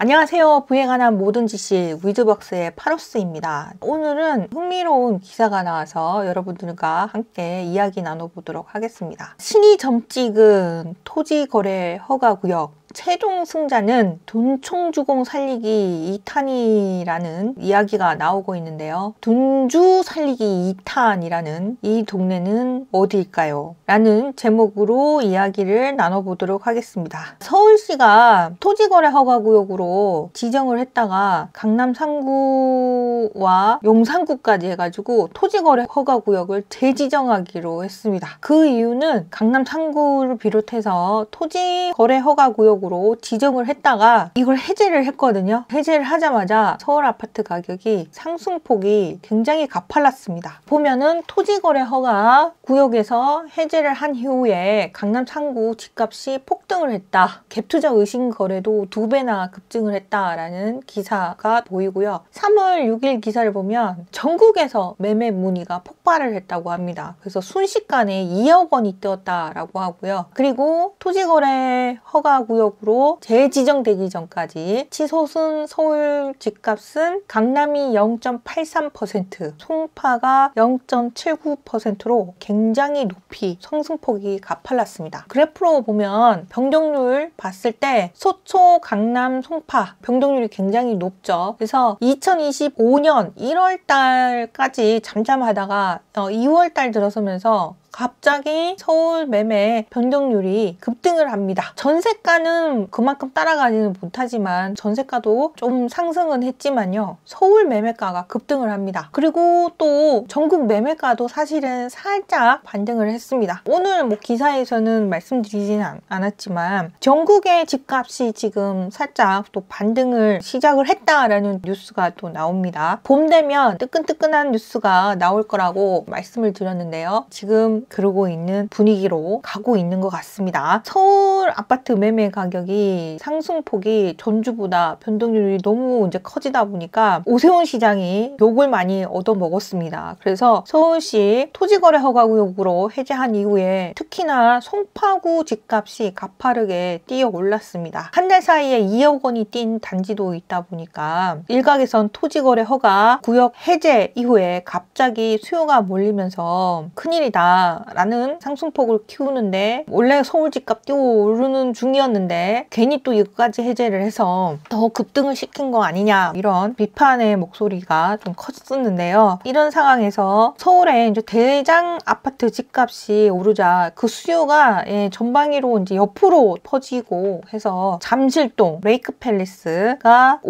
안녕하세요. 부에 관한 모든 지식 위즈벅스의 파로스입니다. 오늘은 흥미로운 기사가 나와서 여러분들과 함께 이야기 나눠보도록 하겠습니다. 신이 점 찍은 토지거래 허가구역 최종 승자는 둔총주공 살리기 2탄이라는 이야기가 나오고 있는데요. 둔주 살리기 2탄이라는 이 동네는 어디일까요? 라는 제목으로 이야기를 나눠보도록 하겠습니다. 서울시가 토지거래 허가구역으로 지정을 했다가 강남 상구와 용산구까지 해가지고 토지거래 허가구역을 재지정하기로 했습니다. 그 이유는 강남 상구를 비롯해서 토지거래 허가구역 으로 지정을 했다가 이걸 해제를 했거든요. 해제를 하자마자 서울 아파트 가격이 상승폭이 굉장히 가팔랐습니다. 보면은 토지거래 허가 구역에서 해제를 한 이후에 강남 상구 집값이 폭등을 했다. 갭투자 의심 거래도 2배나 급증을 했다라는 기사가 보이고요. 3월 6일 기사를 보면 전국에서 매매 문의가 폭발을 했다고 합니다. 그래서 순식간에 2억 원이 뛰었다라고 하고요. 그리고 토지거래 허가 구역 으로 재지정되기 전까지 치솟은 서울 집값은 강남이 0.83%, 송파가 0.79%로 굉장히 높이 상승폭이 가팔랐습니다. 그래프로 보면 변동률 봤을 때 서초, 강남, 송파 변동률이 굉장히 높죠. 그래서 2025년 1월달까지 잠잠하다가 2월달 들어서면서 갑자기 서울 매매 변동률이 급등을 합니다. 전세가는 그만큼 따라가지는 못하지만 전세가도 좀 상승은 했지만요. 서울 매매가가 급등을 합니다. 그리고 또 전국 매매가도 사실은 살짝 반등을 했습니다. 오늘 기사에서는 말씀드리진 않았지만 전국의 집값이 지금 살짝 또 반등을 시작을 했다라는 뉴스가 또 나옵니다. 봄 되면 뜨끈뜨끈한 뉴스가 나올 거라고 말씀을 드렸는데요. 지금 그러고 있는 분위기로 가고 있는 것 같습니다. 서울 아파트 매매 가격이 상승폭이 전주보다 변동률이 너무 이제 커지다 보니까 오세훈 시장이 욕을 많이 얻어먹었습니다. 그래서 서울시 토지거래 허가구역으로 해제한 이후에 특히나 송파구 집값이 가파르게 뛰어 올랐습니다. 한 달 사이에 2억 원이 뛴 단지도 있다 보니까 일각에선 토지거래 허가 구역 해제 이후에 갑자기 수요가 몰리면서 큰일이다 라는 상승폭을 키우는데 원래 서울 집값 뛰어오르는 중이었는데 괜히 또 이거까지 해제를 해서 더 급등을 시킨 거 아니냐 이런 비판의 목소리가 좀 컸었는데요. 이런 상황에서 서울에 이제 대장 아파트 집값이 오르자 그 수요가 전방위로 이제 옆으로 퍼지고 해서 잠실동 레이크 팰리스가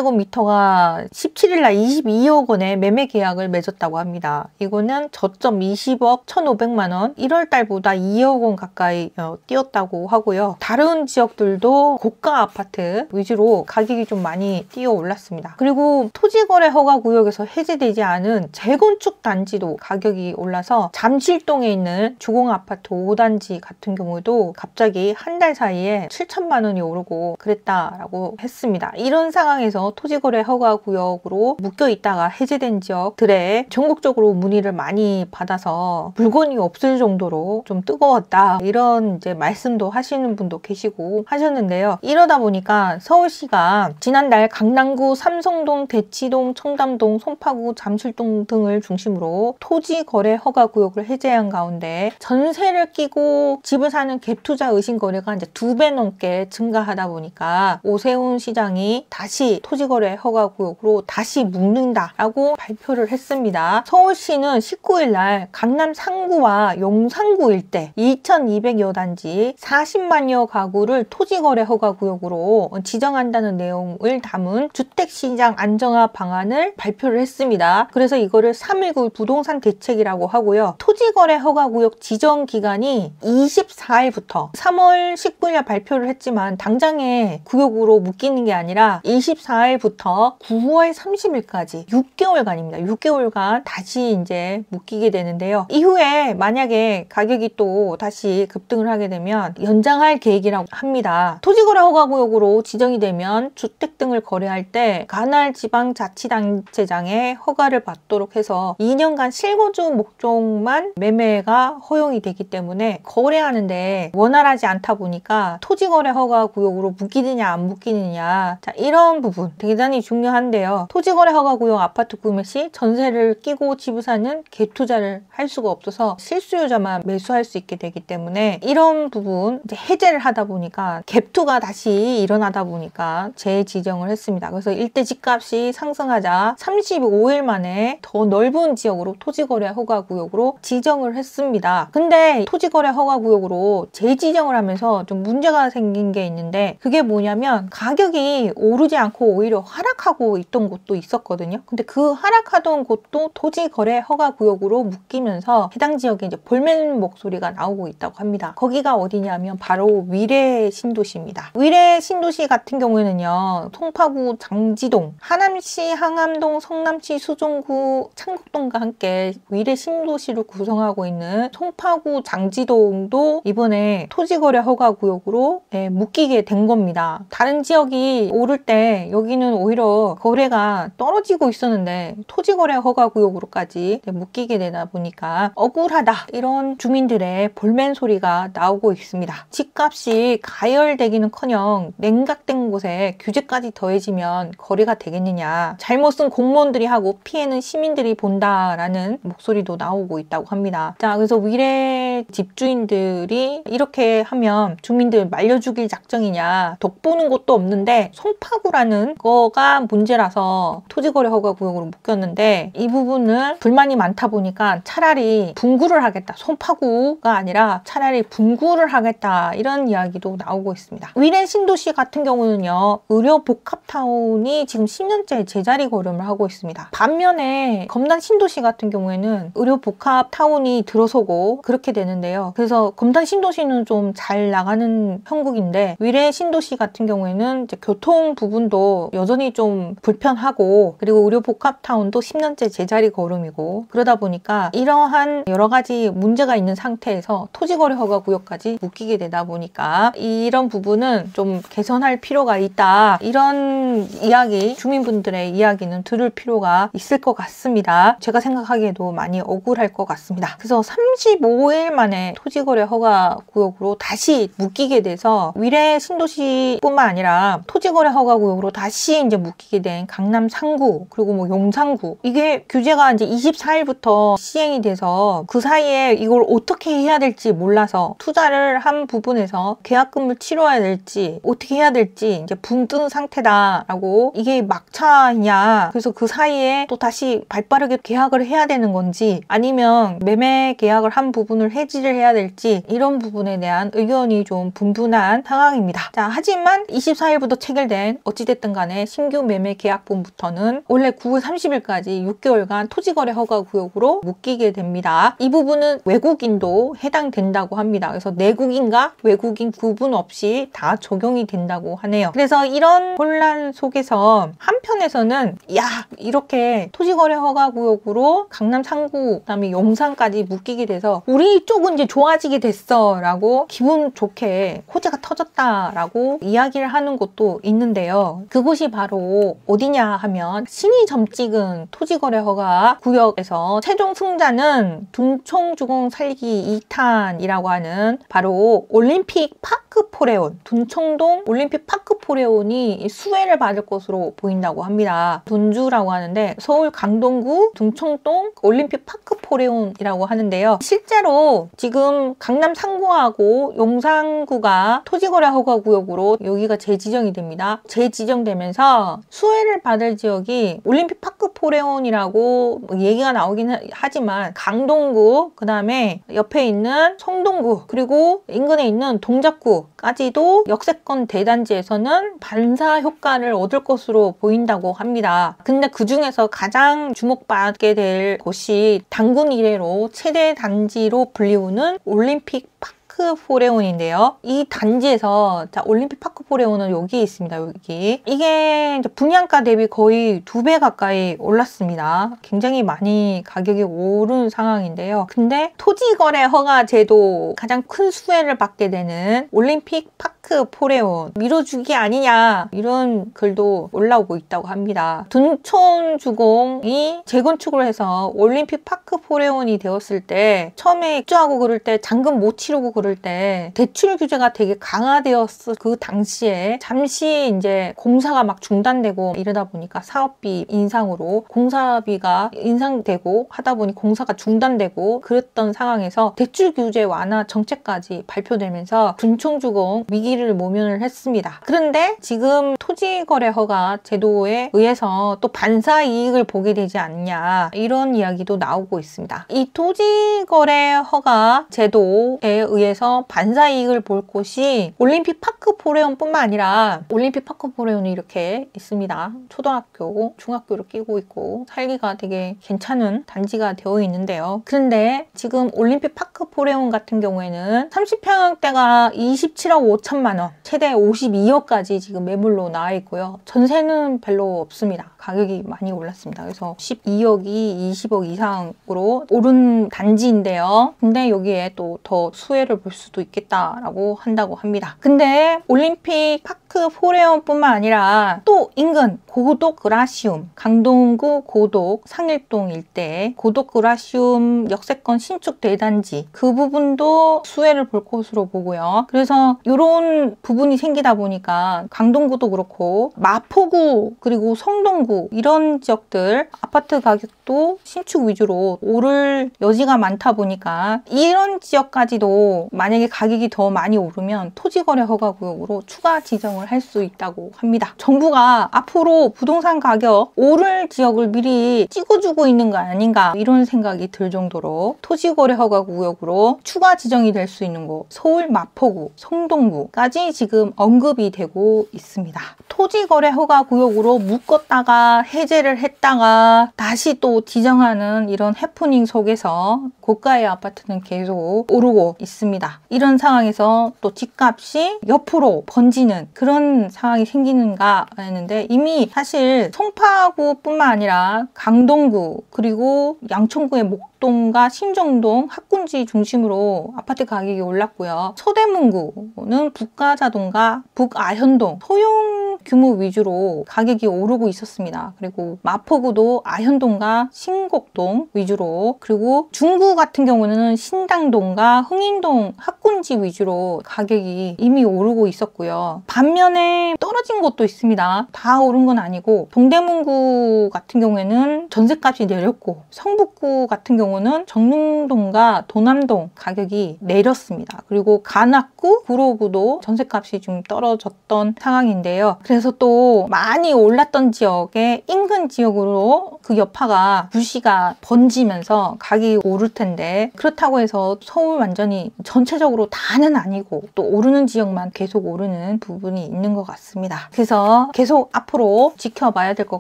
59제곱미터가 17일날 22억 원에 매매 계약을 맺었다고 합니다. 이거는 저점 20억 1,500만 원, 1월 달보다 2억 원 가까이 뛰었다고 하고요. 다른 지역들도 고가 아파트 위주로 가격이 좀 많이 뛰어 올랐습니다. 그리고 토지거래 허가 구역에서 해제되지 않은 재건축 단지도 가격이 올라서 잠실동에 있는 주공 아파트 5단지 같은 경우도 갑자기 한 달 사이에 7천만 원이 오르고 그랬다라고 했습니다. 이런 상황에서 토지거래 허가 구역으로 묶여 있다가 해제된 지역들에 전국적으로 문의를 많이 받아서 물건이 없을 정도로 좀 뜨거웠다 이런 이제 말씀도 하시는 분도 계시고 하셨는데요. 이러다 보니까 서울시가 지난달 강남구, 삼성동, 대치동, 청담동, 송파구, 잠실동 등을 중심으로 토지거래 허가구역을 해제한 가운데 전세를 끼고 집을 사는 갭투자 의심 거래가 이제 2배 넘게 증가하다 보니까 오세훈 시장이 다시 토지거래 허가구역으로 다시 묶는다라고 발표를 했습니다. 서울시는 19일 날 강남 상구와 용산구 일대 2,200여 단지 40만여 가구를 토지거래 허가구역으로 지정한다는 내용을 담은 주택시장 안정화 방안을 발표를 했습니다. 그래서 이거를 319 부동산 대책이라고 하고요. 토지거래 허가구역 지정 기간이 24일부터 3월 19일 발표를 했지만 당장에 구역으로 묶이는 게 아니라 24일부터 9월 30일까지 6개월간입니다. 6개월간 다시 이제 묶이게 되는데요. 이후에 근데 만약에 가격이 또 다시 급등을 하게 되면 연장할 계획이라고 합니다. 토지거래 허가구역으로 지정이 되면 주택 등을 거래할 때 관할 지방자치단체장의 허가를 받도록 해서 2년간 실거주 목적만 매매가 허용이 되기 때문에 거래하는데 원활하지 않다 보니까 토지거래 허가구역으로 묶이느냐 안 묶이느냐, 자, 이런 부분 대단히 중요한데요. 토지거래 허가구역 아파트 구매 시 전세를 끼고 지부사는 갭투자를 할 수가 없어서 실수요자만 매수할 수 있게 되기 때문에 이런 부분 이제 해제를 하다 보니까 갭투가 다시 일어나다 보니까 재지정을 했습니다. 그래서 일대 집값이 상승하자 35일 만에 더 넓은 지역으로 토지거래 허가구역으로 지정을 했습니다. 근데 토지거래 허가구역으로 재지정을 하면서 좀 문제가 생긴 게 있는데, 그게 뭐냐면 가격이 오르지 않고 오히려 하락하고 있던 곳도 있었거든요. 근데 그 하락하던 곳도 토지거래 허가구역으로 묶이면서 해당 지역에 이제 볼멘 목소리가 나오고 있다고 합니다. 거기가 어디냐면 바로 위례 신도시입니다. 위례 신도시 같은 경우에는요, 송파구 장지동, 하남시 항암동, 성남시 수종구 창곡동과 함께 위례 신도시를 구성하고 있는 송파구 장지동도 이번에 토지거래 허가구역으로 묶이게 된 겁니다. 다른 지역이 오를 때 여기는 오히려 거래가 떨어지고 있었는데 토지거래 허가구역으로까지 묶이게 되다 보니까 억울하다, 이런 주민들의 볼멘 소리가 나오고 있습니다. 집값이 가열되기는커녕 냉각된 곳에 규제까지 더해지면 거래가 되겠느냐, 잘못은 공무원들이 하고 피해는 시민들이 본다라는 목소리도 나오고 있다고 합니다. 자, 그래서 위례 집주인들이 이렇게 하면 주민들 말려 죽일 작정이냐, 덕보는 곳도 없는데 송파구라는 거가 문제라서 토지거래 허가구역으로 묶였는데, 이 부분은 불만이 많다 보니까 차라리 분구를 하겠다, 송파구가 아니라 차라리 분구를 하겠다, 이런 이야기도 나오고 있습니다. 위례 신도시 같은 경우는요, 의료복합타운이 지금 10년째 제자리 걸음을 하고 있습니다. 반면에 검단 신도시 같은 경우에는 의료복합타운이 들어서고 그렇게 되는데요. 그래서 검단 신도시는 좀 잘 나가는 형국인데 위례 신도시 같은 경우에는 이제 교통 부분도 여전히 좀 불편하고, 그리고 의료복합타운도 10년째 제자리 걸음이고, 그러다 보니까 이러한 여러 가지 문제가 있는 상태에서 토지거래 허가구역까지 묶이게 되다 보니까 이런 부분은 좀 개선할 필요가 있다, 이런 이야기, 주민분들의 이야기는 들을 필요가 있을 것 같습니다. 제가 생각하기에도 많이 억울할 것 같습니다. 그래서 35일 만에 토지거래 허가구역으로 다시 묶이게 돼서 위례 신도시뿐만 아니라 토지거래 허가구역으로 다시 이제 묶이게 된 강남 상구, 그리고 뭐 용산구, 이게 규제가 이제 24일부터 시행이 돼서 그 사이에 이걸 어떻게 해야 될지 몰라서 투자를 한 부분에서 계약금을 치러야 될지 어떻게 해야 될지 이제 붕 뜬 상태다라고, 이게 막차냐, 그래서 그 사이에 또 다시 발빠르게 계약을 해야 되는 건지 아니면 매매 계약을 한 부분을 해지를 해야 될지, 이런 부분에 대한 의견이 좀 분분한 상황입니다. 자, 하지만 24일부터 체결된 어찌됐든 간에 신규 매매 계약분부터는 올해 9월 30일까지 6개월간 토지거래 허가구역으로 묶이게 됩니다. 이 부분은 외국인도 해당된다고 합니다. 그래서 내국인과 외국인 구분 없이 다 적용이 된다고 하네요. 그래서 이런 혼란 속에서 한편에서는 야, 이렇게 토지거래 허가구역으로 강남 상구, 그다음에 용산까지 묶이게 돼서 우리 쪽은 이제 좋아지게 됐어 라고 기분 좋게 호재가 터졌다라고 이야기를 하는 곳도 있는데요. 그곳이 바로 어디냐 하면 신이 점찍은 토지거래 허가 구역에서 최종 승자는 둔총주공 살기 2탄이라고 하는 바로 올림픽 파크 포레온, 둔총동 올림픽 파크 포레온이 수혜를 받을 것으로 보인다고 합니다. 둔주라고 하는데 서울 강동구 둔총동 올림픽 파크 포레온이라고 하는데요. 실제로 지금 강남 상구하고 용산구가 토지거래 허가구역으로 여기가 재지정이 됩니다. 재지정되면서 수혜를 받을 지역이 올림픽 파크 포레온이라고 얘기가 나오긴 하지만 강동구, 그 다음에 옆에 있는 성동구, 그리고 인근에 있는 동작구까지도 역세권 대단지에서는 반사 효과를 얻을 것으로 보인다고 합니다. 근데 그 중에서 가장 주목받게 될 곳이 단군 이래로 최대 단지로 불리우는 올림픽 파크 파크 포레온인데요. 이 단지에서 올림픽 파크 포레온은 여기 있습니다. 여기. 이게 이제 분양가 대비 거의 2배 가까이 올랐습니다. 굉장히 많이 가격이 오른 상황인데요. 근데 토지거래 허가 제도 가장 큰 수혜를 받게 되는 올림픽 파크 포레온 밀어주기 아니냐 이런 글도 올라오고 있다고 합니다. 둔촌주공이 재건축을 해서 올림픽 파크 포레온이 되었을 때 처음에 입주하고 그럴 때 잔금 못 치르고 그럴 때 대출 규제가 되게 강화되었을 그 당시에 잠시 이제 공사가 막 중단되고 이러다 보니까 사업비 인상으로 공사비가 인상되고 하다 보니 공사가 중단되고 그랬던 상황에서 대출 규제 완화 정책까지 발표되면서 둔촌주공 위기를 모면을 했습니다. 그런데 지금 토지거래 허가 제도에 의해서 또 반사 이익을 보게 되지 않냐 이런 이야기도 나오고 있습니다. 이 토지거래 허가 제도에 의해서 반사 이익을 볼 곳이 올림픽 파크 포레온뿐만 아니라 올림픽 파크 포레온이 이렇게 있습니다. 초등학교, 중학교를 끼고 있고 살기가 되게 괜찮은 단지가 되어 있는데요. 그런데 지금 올림픽 파크 포레온 같은 경우에는 30평대가 27억 5천만 원, 최대 52억까지 지금 매물로 나와 있고요. 전세는 별로 없습니다. 가격이 많이 올랐습니다. 그래서 12억이 20억 이상으로 오른 단지인데요. 근데 여기에 또 더 수혜를 볼 수도 있겠다라고 한다고 합니다. 근데 올림픽 파크 포레온뿐만 아니라 또 인근 고독그라시움, 강동구 고독 상일동 일대 고독그라시움 역세권 신축 대단지 그 부분도 수혜를 볼 것으로 보고요. 그래서 이런 부분이 생기다 보니까 강동구도 그렇고 마포구 그리고 성동구 이런 지역들 아파트 가격도 신축 위주로 오를 여지가 많다 보니까 이런 지역까지도 만약에 가격이 더 많이 오르면 토지거래 허가구역으로 추가 지정을 할 수 있다고 합니다. 정부가 앞으로 부동산 가격 오를 지역을 미리 찍어주고 있는 거 아닌가 이런 생각이 들 정도로 토지거래 허가구역으로 추가 지정이 될 수 있는 곳 서울 마포구, 성동구까지 지금 언급이 되고 있습니다. 토지거래 허가구역으로 묶었다가 해제를 했다가 다시 또 지정하는 이런 해프닝 속에서 고가의 아파트는 계속 오르고 있습니다. 이런 상황에서 또 집값이 옆으로 번지는 그런 상황이 생기는가 했는데 이미 사실 송파구뿐만 아니라 강동구 그리고 양천구의 목동과 신정동 학군지 중심으로 아파트 가격이 올랐고요. 서대문구는 북가자동과 북아현동 소형 규모 위주로 가격이 오르고 있었습니다. 그리고 마포구도 아현동과 신곡동 위주로 그리고 중구 같은 경우는 신당동과 흥인동 학군지 위주로 가격이 이미 오르고 있었고요. 반면에 떨어진 곳도 있습니다. 다 오른 건 아니고 동대문구 같은 경우에는 전셋값이 내렸고 성북구 같은 경우는 정릉동과 도남동 가격이 내렸습니다. 그리고 관악구, 구로구도 전셋값이 좀 떨어졌던 상황인데요. 그래서 또 많이 올랐던 지역의 인근 지역으로 그 여파가 부시가 번지면서 가격이 오를 텐데 그렇다고 해서 서울 완전히 전체적으로 다는 아니고 또 오르는 지역만 계속 오르는 부분이 있는 것 같습니다. 그래서 계속 앞으로 지켜봐야 될 것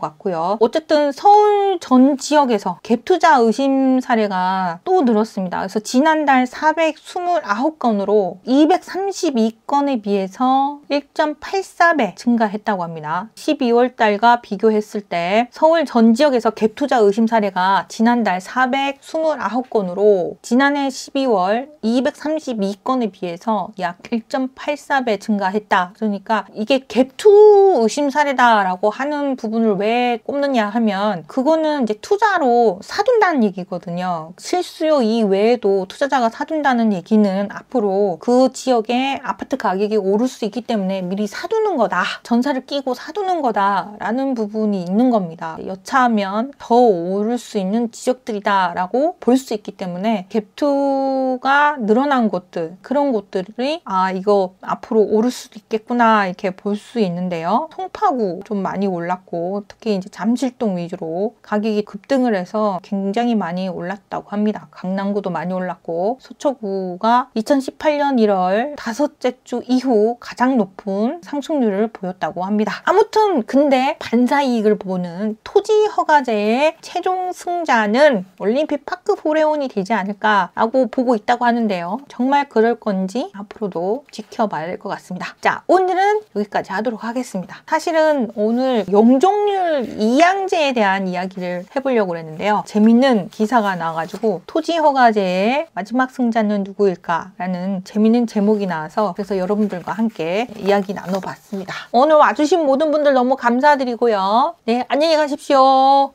같고요. 어쨌든 서울 전 지역에서 갭투자 의심 사례가 또 늘었습니다. 그래서 지난달 429건으로 232건에 비해서 1.84배 증가했다고 합니다. 12월 달과 비교했을 때 서울 전 지역에서 갭투자 의심 사례가 지난달 429건으로 지난해 12월 232건에 비해서 약 1.84배 증가했다. 그러니까 이게 갭투 의심 사례다라고 하는 부분을 왜 꼽느냐 하면 그거는 이제 투자로 사둔다는 얘기거든요. 실수요 이외에도 투자자가 사둔다는 얘기는 앞으로 그 지역의 아파트 가격이 오를 수 있기 때문에 미리 사두는 거다. 전사를 끼고 사두는 거다라는 부분이 있는 겁니다. 여차하면 더 오를 수 있는 지역들이다라고 볼 수 있기 때문에 갭투가 늘어난 곳들 그런 곳들이 이거 앞으로 오를 수도 있겠구나 이렇게 볼 수 있는데요. 송파구 좀 많이 올랐고 특히 이제 잠실동 위주로 가격이 급등을 해서 굉장히 많이 올랐다고 합니다. 강남구도 많이 올랐고 서초구가 2018년 1월 다섯째 주 이후 가장 높은 상승률을 보였다고 있다고 합니다. 아무튼 근데 반사 이익을 보는 토지 허가제의 최종 승자는 올림픽 파크 포레온이 되지 않을까라고 보고 있다고 하는데요. 정말 그럴 건지 앞으로도 지켜봐야 될 것 같습니다. 자, 오늘은 여기까지 하도록 하겠습니다. 사실은 오늘 용적률 이양제에 대한 이야기를 해보려고 했는데요. 재밌는 기사가 나와가지고 토지 허가제의 마지막 승자는 누구일까? 라는 재밌는 제목이 나와서 그래서 여러분들과 함께 이야기 나눠봤습니다. 오늘 와주신 모든 분들 너무 감사드리고요. 네, 안녕히 가십시오.